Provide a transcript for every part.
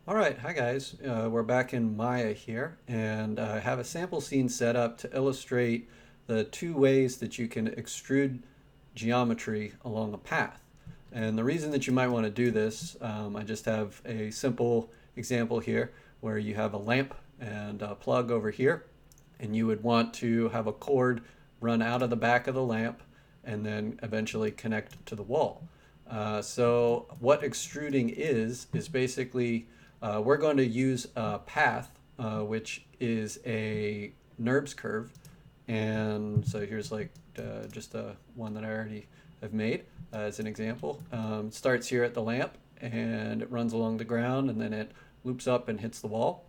All right, hi guys. We're back in Maya here, and I have a sample scene set up to illustrate the two ways that you can extrude geometry along a path. And the reason that you might want to do this, I just have a simple example here where you have a lamp and a plug over here, and you would want to have a cord run out of the back of the lamp and then eventually connect to the wall. So what extruding is basically we're going to use a path, which is a NURBS curve. And so here's like just one that I already have made as an example. It starts here at the lamp and it runs along the ground and then it loops up and hits the wall.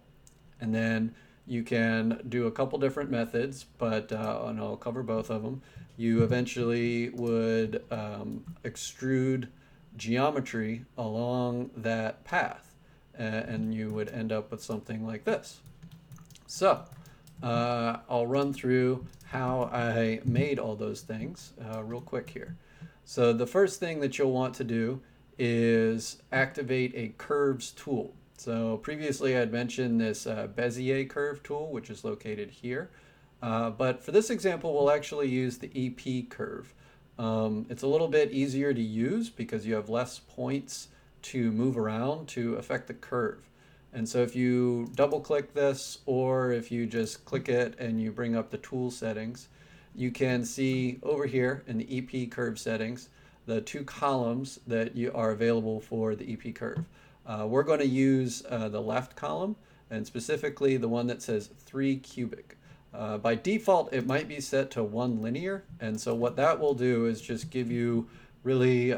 And then you can do a couple different methods, but and I'll cover both of them. You eventually would extrude geometry along that path, and you would end up with something like this. So I'll run through how I made all those things real quick here. So the first thing that you'll want to do is activate a curves tool. So previously I'd mentioned this Bezier curve tool, which is located here. But for this example, we'll actually use the EP curve. It's a little bit easier to use because you have less points to move around to affect the curve. And so if you double click this, or if you just click it and you bring up the tool settings, you can see over here in the EP curve settings, the two columns that are available for the EP curve. We're going to use the left column, and specifically the one that says 3 cubic. By default, it might be set to 1 linear, and so what that will do is just give you really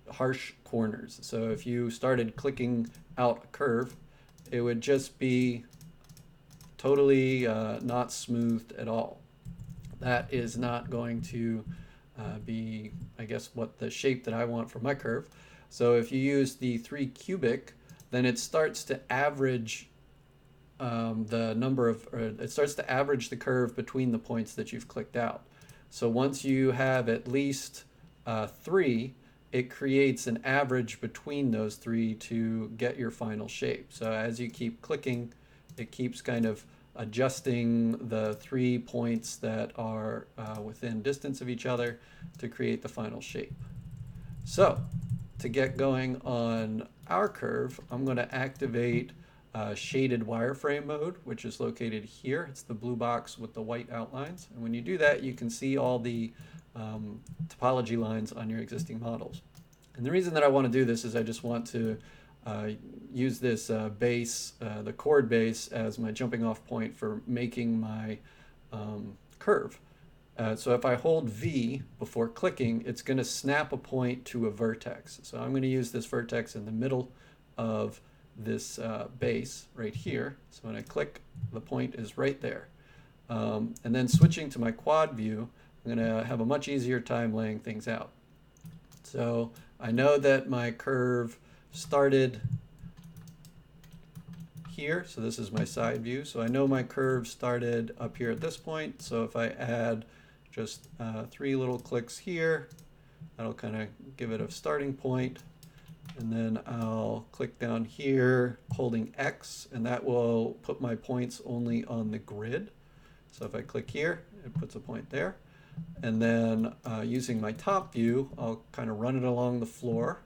harsh corners. So if you started clicking out a curve, it would just be totally not smoothed at all. That is not going to be, I guess, what the shape that I want for my curve. So if you use the 3 cubic, then it starts to average it starts to average the curve between the points that you've clicked out. So once you have at least 3, it creates an average between those 3 to get your final shape. So as you keep clicking, it keeps kind of adjusting the 3 points that are within distance of each other to create the final shape. So to get going on our curve, I'm going to activate shaded wireframe mode, which is located here. It's the blue box with the white outlines. And when you do that, you can see all the topology lines on your existing models. And the reason that I want to do this is I just want to use this base, the chord base, as my jumping off point for making my curve. So if I hold V before clicking, it's going to snap a point to a vertex. So I'm going to use this vertex in the middle of this base right here. So when I click, the point is right there. And then switching to my quad view, I'm going to have a much easier time laying things out. So I know that my curve started here. So this is my side view. So I know my curve started up here at this point. So if I add just 3 little clicks here, that'll kind of give it a starting point. And then I'll click down here holding X, and that will put my points only on the grid. So if I click here, it puts a point there. And then using my top view, I'll kind of run it along the floor.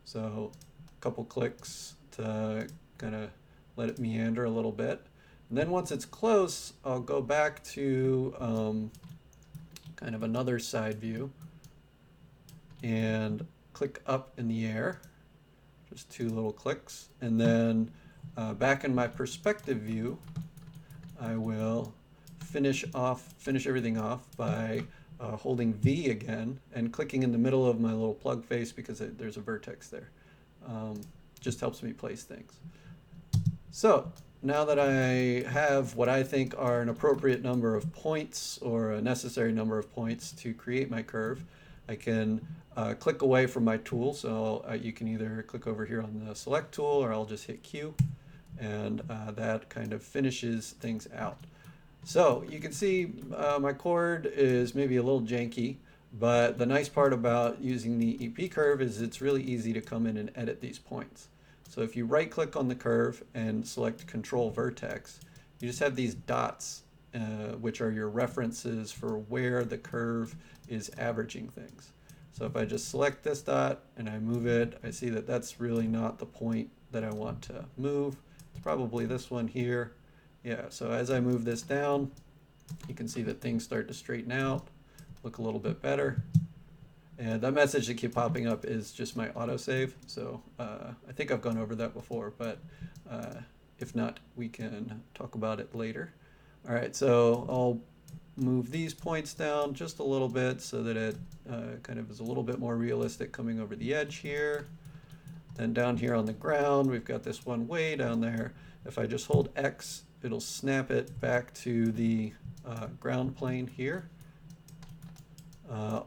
So a couple clicks to kind of let it meander a little bit. And then once it's close, I'll go back to kind of another side view and click up in the air. Just 2 little clicks. And then back in my perspective view, I will finish everything off by holding V again and clicking in the middle of my little plug face because there's a vertex there. Just helps me place things. So now that I have what I think are an appropriate number of points, or a necessary number of points to create my curve, I can click away from my tool. So you can either click over here on the select tool, or I'll just hit Q, and that kind of finishes things out. So you can see my chord is maybe a little janky, but the nice part about using the EP curve is it's really easy to come in and edit these points. So if you right click on the curve and select control vertex, you just have these dots, which are your references for where the curve is averaging things. So if I just select this dot and I move it, I see that that's really not the point that I want to move. It's probably this one here. Yeah, so as I move this down, you can see that things start to straighten out, look a little bit better. And that message that keeps popping up is just my autosave. So I think I've gone over that before, but if not, we can talk about it later. All right, so I'll move these points down just a little bit so that it kind of is a little bit more realistic coming over the edge here. Then down here on the ground, we've got this one way down there. If I just hold X, it'll snap it back to the ground plane here.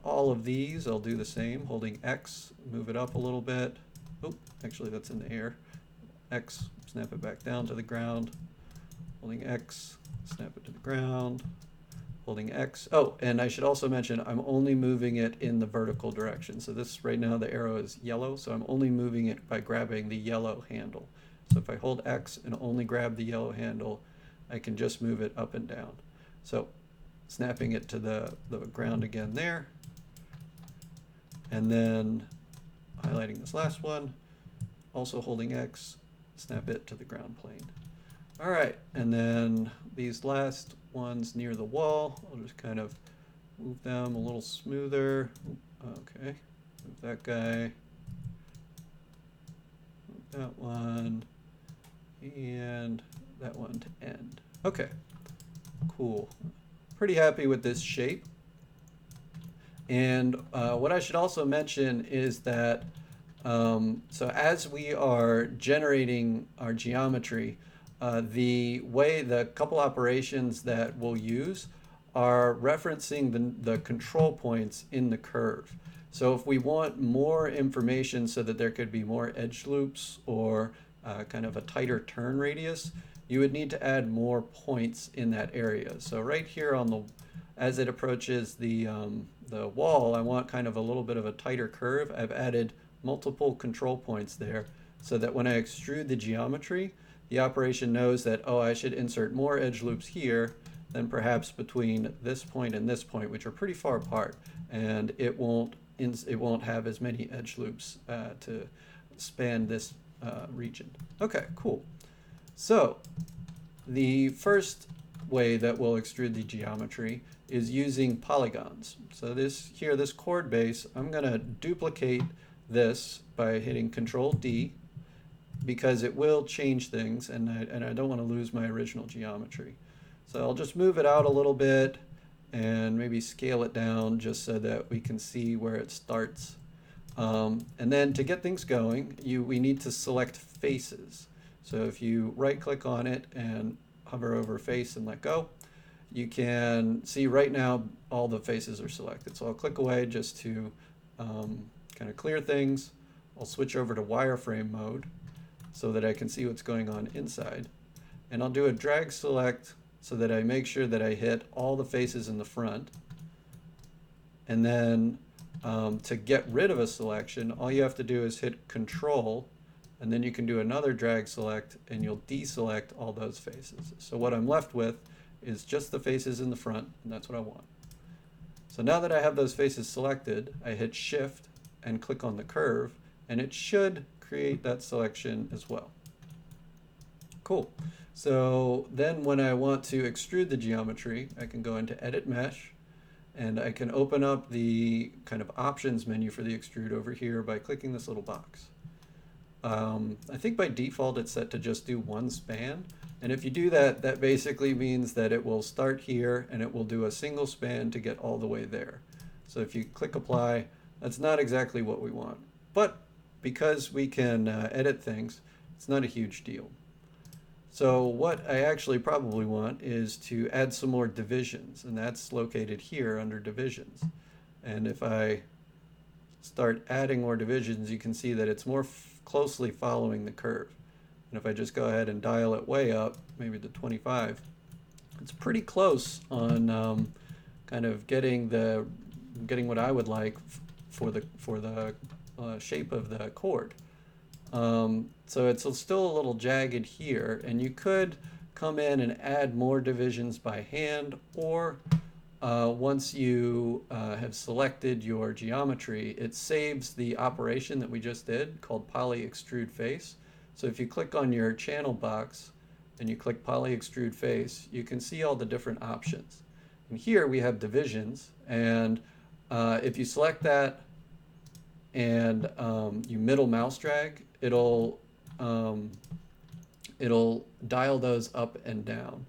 All of these, I'll do the same, holding X, move it up a little bit. Oh, actually that's in the air. X, snap it back down to the ground. Holding X, snap it to the ground. Holding X. Oh, and I should also mention I'm only moving it in the vertical direction. So this right now the arrow is yellow, so I'm only moving it by grabbing the yellow handle. So if I hold X and only grab the yellow handle, I can just move it up and down. So snapping it to the ground again there. And then highlighting this last one, also holding X, snap it to the ground plane. All right, and then these last ones near the wall, I'll just kind of move them a little smoother. Okay, move that guy, move that one, and that one to end. Okay, cool. Pretty happy with this shape. And what I should also mention is that so as we are generating our geometry, the couple operations that we'll use are referencing the control points in the curve. So if we want more information so that there could be more edge loops or kind of a tighter turn radius, you would need to add more points in that area. So right here on the, as it approaches the wall, I want kind of a little bit of a tighter curve. I've added multiple control points there so that when I extrude the geometry, the operation knows that, oh, I should insert more edge loops here than perhaps between this point and this point, which are pretty far apart, and it won't have as many edge loops to span this region. Okay, cool. So the first way that we'll extrude the geometry is using polygons. So this chord base, I'm going to duplicate this by hitting Control D, because it will change things, and I don't want to lose my original geometry. So I'll just move it out a little bit and maybe scale it down just so that we can see where it starts. And then to get things going, we need to select faces. So if you right click on it and hover over face and let go, you can see right now all the faces are selected. So I'll click away just to kind of clear things. I'll switch over to wireframe mode so that I can see what's going on inside. And I'll do a drag select so that I make sure that I hit all the faces in the front. And then to get rid of a selection, all you have to do is hit Control, and then you can do another drag select and you'll deselect all those faces. So what I'm left with is just the faces in the front, and that's what I want. So now that I have those faces selected, I hit Shift and click on the curve, and it should create that selection as well. Cool. So then when I want to extrude the geometry, I can go into Edit Mesh, and I can open up the kind of options menu for the extrude over here by clicking this little box. I think by default it's set to just do one span, and if you do that, that basically means that it will start here and it will do a single span to get all the way there. So if you click Apply, that's not exactly what we want, but because we can edit things, it's not a huge deal. So what I actually probably want is to add some more divisions, and that's located here under divisions. And if I start adding more divisions, you can see that it's more closely following the curve. And if I just go ahead and dial it way up, maybe to 25, it's pretty close on kind of getting what I would like for the shape of the chord. so it's still a little jagged here, and you could come in and add more divisions by hand, or once you have selected your geometry, it saves the operation that we just did called poly extrude face. So if you click on your channel box and you click poly extrude face, you can see all the different options. And here we have divisions, and if you select that and you middle mouse drag, it'll dial those up and down.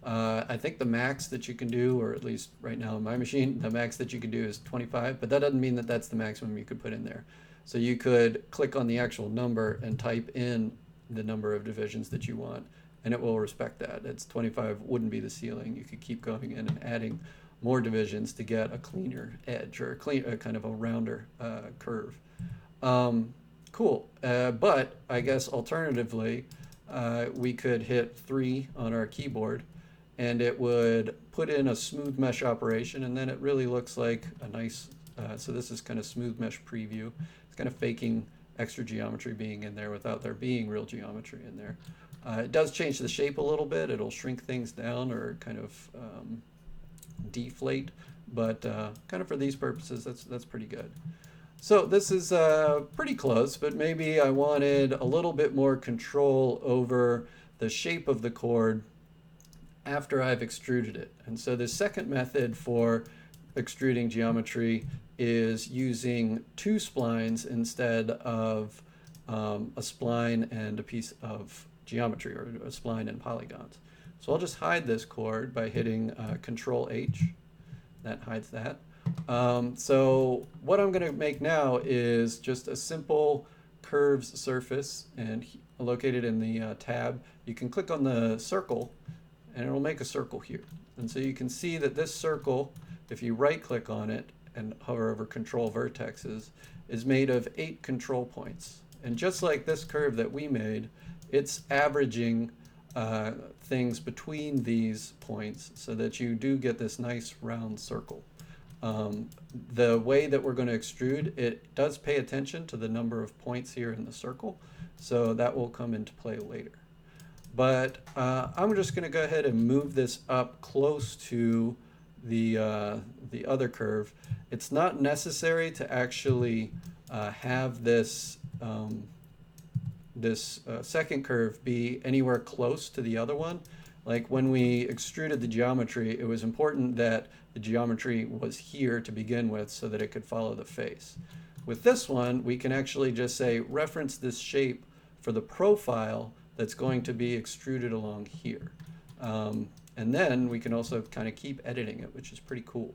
I think the max that you can do, or at least right now in my machine, the max that you can do is 25, but that doesn't mean that that's the maximum you could put in there. So you could click on the actual number and type in the number of divisions that you want, and it will respect that. It's 25 wouldn't be the ceiling. You could keep going in and adding more divisions to get a cleaner edge, or a kind of a rounder curve. Cool, but I guess alternatively, we could hit 3 on our keyboard, and it would put in a smooth mesh operation, and then it really looks like a nice, so this is kind of smooth mesh preview. It's kind of faking extra geometry being in there without there being real geometry in there. It does change the shape a little bit. It'll shrink things down or kind of deflate, but kind of for these purposes, that's pretty good. So this is pretty close, but maybe I wanted a little bit more control over the shape of the chord after I've extruded it. And so the second method for extruding geometry is using 2 splines instead of a spline and a piece of geometry, or a spline and polygons. So I'll just hide this chord by hitting Control H. That hides that. So what I'm going to make now is just a simple curves surface, and located in the tab, you can click on the circle and it'll make a circle here. And so you can see that this circle, if you right click on it and hover over control vertexes, is made of 8 control points. And just like this curve that we made, it's averaging things between these points so that you do get this nice round circle. The way that we're going to extrude, it does pay attention to the number of points here in the circle, so that will come into play later. But I'm just going to go ahead and move this up close to the other curve. It's not necessary to actually have this second curve be anywhere close to the other one. Like when we extruded the geometry, it was important that the geometry was here to begin with so that it could follow the face. With this one, we can actually just say reference this shape for the profile that's going to be extruded along here. And then we can also kind of keep editing it, which is pretty cool.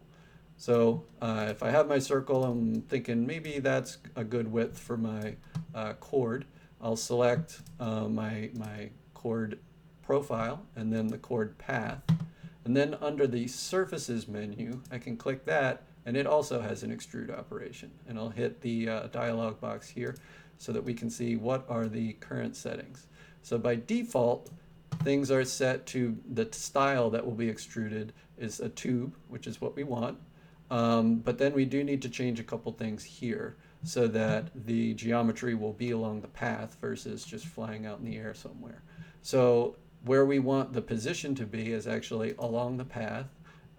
So if I have my circle, I'm thinking maybe that's a good width for my chord. I'll select my chord profile and then the chord path. And then under the surfaces menu, I can click that, and it also has an extrude operation. And I'll hit the dialog box here so that we can see what are the current settings. So by default, things are set to the style that will be extruded is a tube, which is what we want. But then we do need to change a couple things here so that the geometry will be along the path versus just flying out in the air somewhere. So where we want the position to be is actually along the path,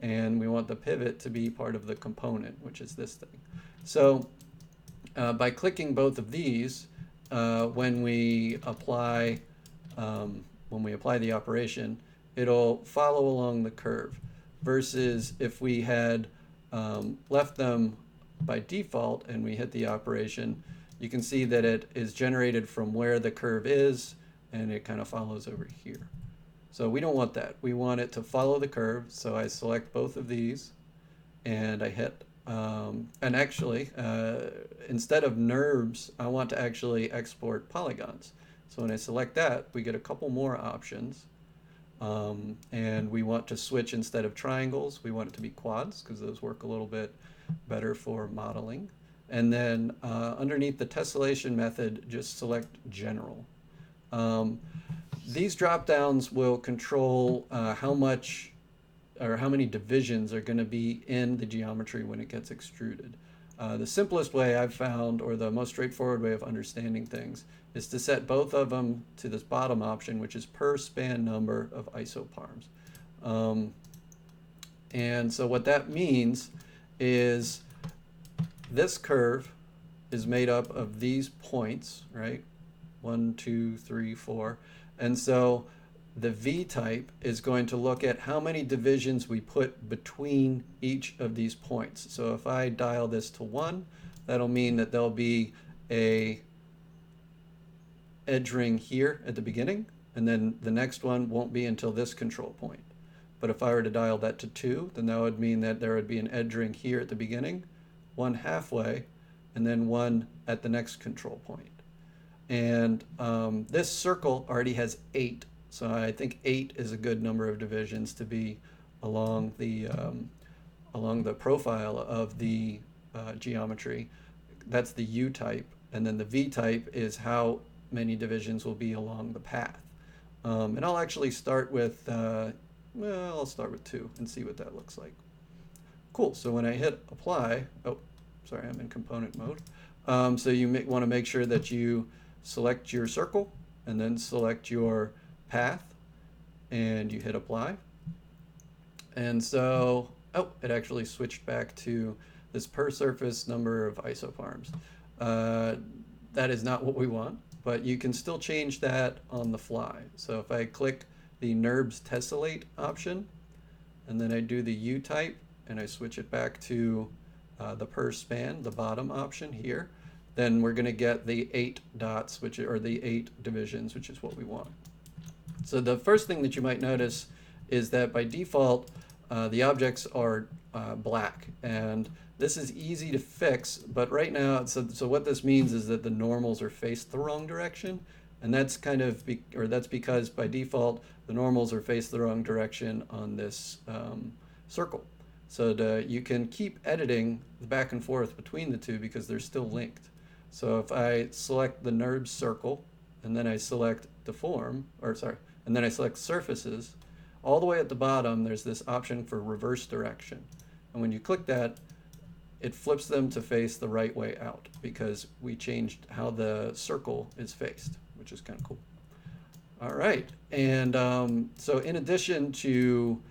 and we want the pivot to be part of the component, which is this thing. So by clicking both of these, when we apply the operation, it'll follow along the curve, versus if we had left them by default and we hit the operation, you can see that it is generated from where the curve is, and it kind of follows over here. So we don't want that. We want it to follow the curve. So I select both of these and I hit, and actually, instead of NURBS, I want to actually export polygons. So when I select that, we get a couple more options. And we want to switch, instead of triangles, we want it to be quads, because those work a little bit better for modeling. And then underneath the tessellation method, just select general. These drop downs will control how much or how many divisions are going to be in the geometry when it gets extruded. The simplest way I've found, or the most straightforward way of understanding things, is to set both of them to this bottom option, which is per span number of isoparms. And so what that means is this curve is made up of these points, right? 1, 2, 3, 4. And so the V-type is going to look at how many divisions we put between each of these points. So if I dial this to 1, that'll mean that there'll be a edge ring here at the beginning, and then the next one won't be until this control point. But if I were to dial that to 2, then that would mean that there would be an edge ring here at the beginning, one halfway, and then one at the next control point. And this circle already has 8, so I think 8 is a good number of divisions to be along the profile of the geometry. That's the U-type, and then the V-type is how many divisions will be along the path. And I'll actually start with, well, I'll start with 2 and see what that looks like. Cool, so when I hit apply, oh, sorry, I'm in component mode. So you want to make sure that you select your circle and then select your path and you hit apply. And so, oh, it actually switched back to this per surface number of isoparms. That is not what we want, but you can still change that on the fly. So if I click the NURBS tessellate option, and then I do the U-type, and I switch it back to the per span, the bottom option here, then we're going to get the 8 dots, which are the 8 divisions, which is what we want. So the first thing that you might notice is that by default, the objects are black, and this is easy to fix, but right now, so what this means is that the normals are faced the wrong direction, and that's kind of, that's because by default, the normals are faced the wrong direction on this circle. So you can keep editing the back and forth between the two because they're still linked. So if I select the NURBS circle, and then I select deform, or sorry, and then I select surfaces, all the way at the bottom, there's this option for reverse direction. And when you click that, it flips them to face the right way out because we changed how the circle is faced, which is kind of cool. All right, and so in addition to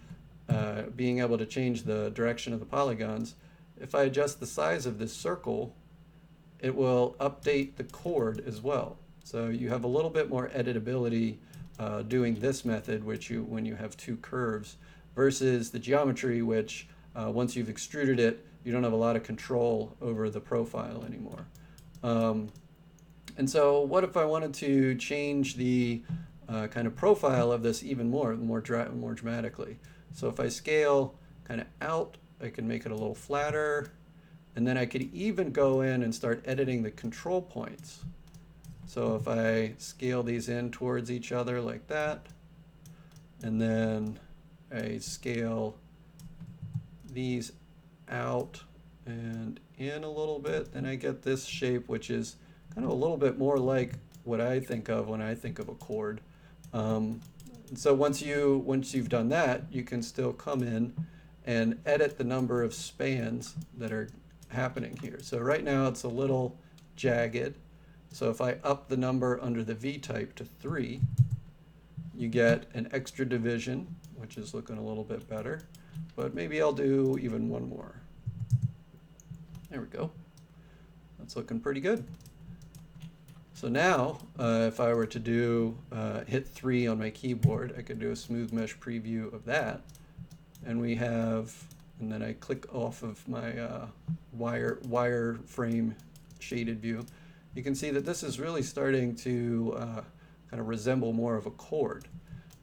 being able to change the direction of the polygons, if I adjust the size of this circle, it will update the chord as well. So you have a little bit more editability doing this method, when you have 2 curves, versus the geometry, which once you've extruded it, you don't have a lot of control over the profile anymore. And so what if I wanted to change the kind of profile of this even more dramatically? So if I scale kind of out, I can make it a little flatter, and then I could even go in and start editing the control points. So if I scale these in towards each other like that, and then I scale these out and in a little bit, then I get this shape, which is kind of a little bit more like what I think of when I think of a chord. So once you've done that, you can still come in and edit the number of spans that are happening here. So right now it's a little jagged. So if I up the number under the V-type to 3, you get an extra division, which is looking a little bit better. But maybe I'll do even one more. There we go. That's looking pretty good. So now, if I were to do hit 3 on my keyboard, I could do a smooth mesh preview of that. And we have, and then I click off of my wireframe shaded view. You can see that this is really starting to kind of resemble more of a chord.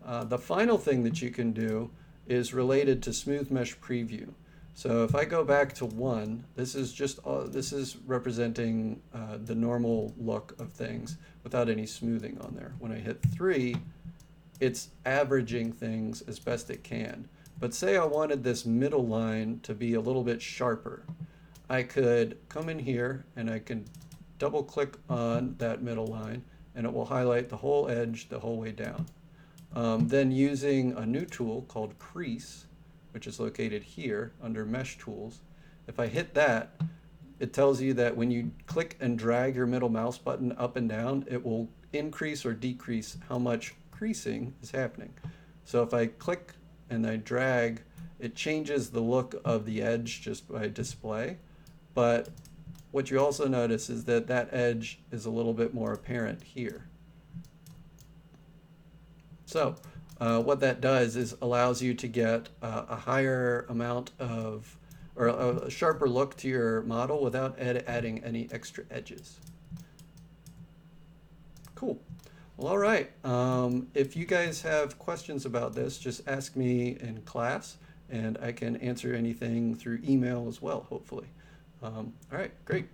The final thing that you can do is related to smooth mesh preview. So if I go back to 1, this is representing the normal look of things without any smoothing on there. When I hit 3, it's averaging things as best it can. But say I wanted this middle line to be a little bit sharper. I could come in here and I can double click on that middle line and it will highlight the whole edge the whole way down. Then using a new tool called Crease, which is located here under Mesh Tools, if I hit that, it tells you that when you click and drag your middle mouse button up and down, it will increase or decrease how much creasing is happening. So if I click and I drag, it changes the look of the edge just by display. But what you also notice is that that edge is a little bit more apparent here. So what that does is allows you to get a higher amount of, or a sharper look to your model without adding any extra edges. Cool. Well, all right. If you guys have questions about this, just ask me in class, and I can answer anything through email as well, hopefully. All right, great.